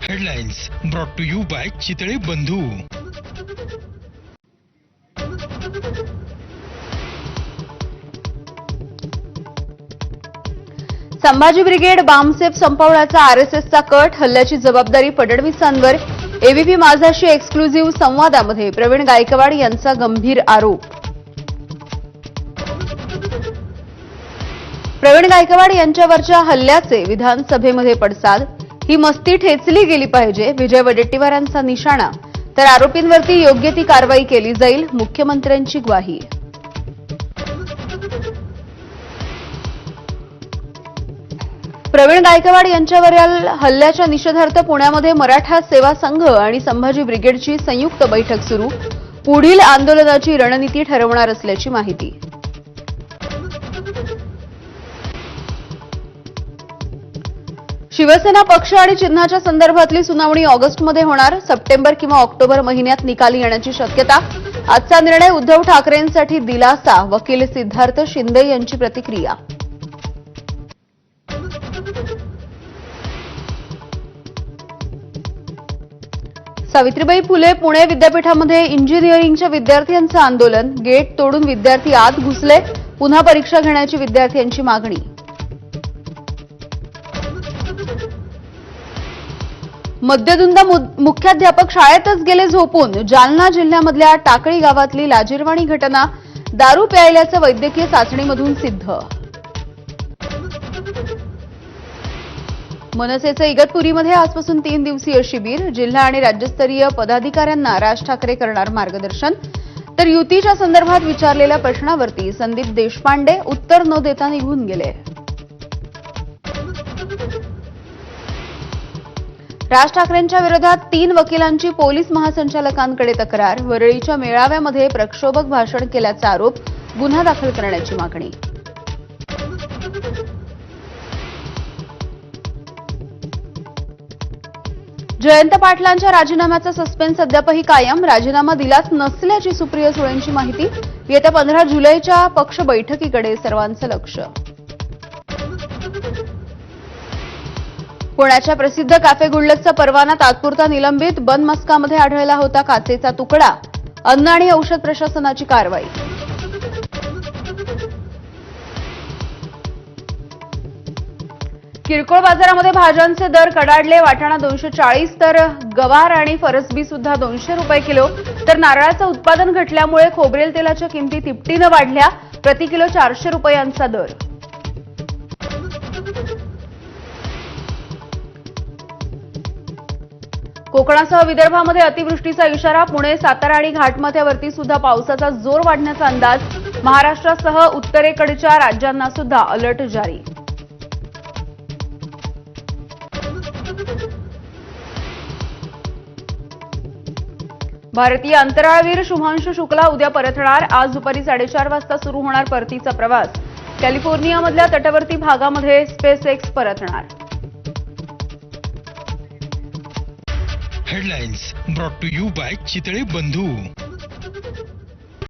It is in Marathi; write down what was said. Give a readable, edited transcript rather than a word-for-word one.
Headlines brought to you by Chitale Bandhu. Sambhaji brigade BAMCEF संपवण्याचा आरएसएसचा कट, हल्ल्याची जबाबदारी फडणवीसांवर। एबीपी माझाशी एक्सक्लुझिव्ह संवादामध्ये प्रवीण गायकवाड यांचा गंभीर आरोप। प्रवीण गायकवाड यांच्यावरच्या हल्ल्याचे विधानसभेमध्ये पडसाद। ही मस्ती ठेचली गेली पाहिजे, विजय वडेट्टीवारांचा निशाणा। तर आरोपींवरती योग्य ती कारवाई केली जाईल, मुख्यमंत्र्यांची ग्वाही। प्रवीण गायकवाड यांच्यावरील हल्ल्याच्या निषेधार्थ पुण्यामध्ये मराठा सेवा संघ आणि संभाजी ब्रिगेडची संयुक्त बैठक सुरू। पुढील आंदोलनाची रणनीती ठरवणार असल्याची माहिती। शिवसेना पक्ष आणि चिन्हाच्या संदर्भातली सुनावणी ऑगस्टमध्ये होणार। सप्टेंबर किंवा ऑक्टोबर महिन्यात निकाल येण्याची शक्यता। आजचा निर्णय उद्धव ठाकरेंसाठी दिलासा, वकील सिद्धार्थ शिंदे यांची प्रतिक्रिया। सावित्रीबाई फुले पुणे विद्यापीठामध्ये इंजिनिअरिंगच्या विद्यार्थ्यांचं आंदोलन। गेट तोडून विद्यार्थी आत घुसले, पुन्हा परीक्षा घेण्याची विद्यार्थ्यांची मागणी। मद्यधुंद मुख्याध्यापक शाळेतच गेले झोपून। जालना जिल्ह्यामधल्या टाकळी गावातली लाजिरवाणी घटना। दारू प्यायल्याचं वैद्यकीय चाचणीमधून सिद्ध। मनसेचं इगतपुरीमध्ये आजपासून 3 दिवसीय शिबिर। जिल्हा आणि राज्यस्तरीय पदाधिकाऱ्यांना राज ठाकरे करणार मार्गदर्शन। तर युतीच्या संदर्भात विचारलेल्या प्रश्नावरती संदीप देशपांडे उत्तर न देता निघून गेले। राज ठाकरेंच्या विरोधात 3 वकिलांची पोलीस महासंचालकांकडे तक्रार। वरळीच्या मेळाव्यामध्ये प्रक्षोभक भाषण केल्याचा आरोप, गुन्हा दाखल करण्याची मागणी। जयंत पाटलांच्या राजीनाम्याचा सस्पेन्स अद्यापही कायम। राजीनामा दिलाच नसल्याची सुप्रिया सुळेंची माहिती। येत्या 15 जुलैच्या पक्ष बैठकीकडे सर्वांचं लक्ष। पुण्याच्या प्रसिद्ध कॅफे गुल्लकचा परवाना तात्पुरता निलंबित। बनमस्कामध्ये आढळला होता काचेचा तुकडा। अन्न आणि औषध प्रशासनाची कारवाई। किरकोळ बाजारामध्ये भाज्यांचे दर कडाडले। वाटाणा 240 तर गवार आणि फरसबी सुद्धा 200 रुपये किलो। तर नारळाचं उत्पादन घटल्यामुळे खोबरेल तेलाच्या किमती तिपटीनं वाढल्या। प्रति किलो 400 रुपयांचा दर। कोकणासह विदर्भामध्ये अतिवृष्टीचा इशारा। पुणे, सातारा आणि घाटमाथ्यावरती सुद्धा पावसाचा जोर वाढण्याचा अंदाज। महाराष्ट्रासह उत्तरेकडच्या राज्यांना सुद्धा अलर्ट जारी। भारतीय अंतराळवीर शुभांशु शुक्ला उद्या परतणार। आज दुपारी 4:30 वाजता सुरू होणार परतीचा प्रवास। कॅलिफोर्नियामधल्या तटवर्ती भागामध्ये स्पेस एक्स परतणार। Headlines brought to you by Chitale बंधू।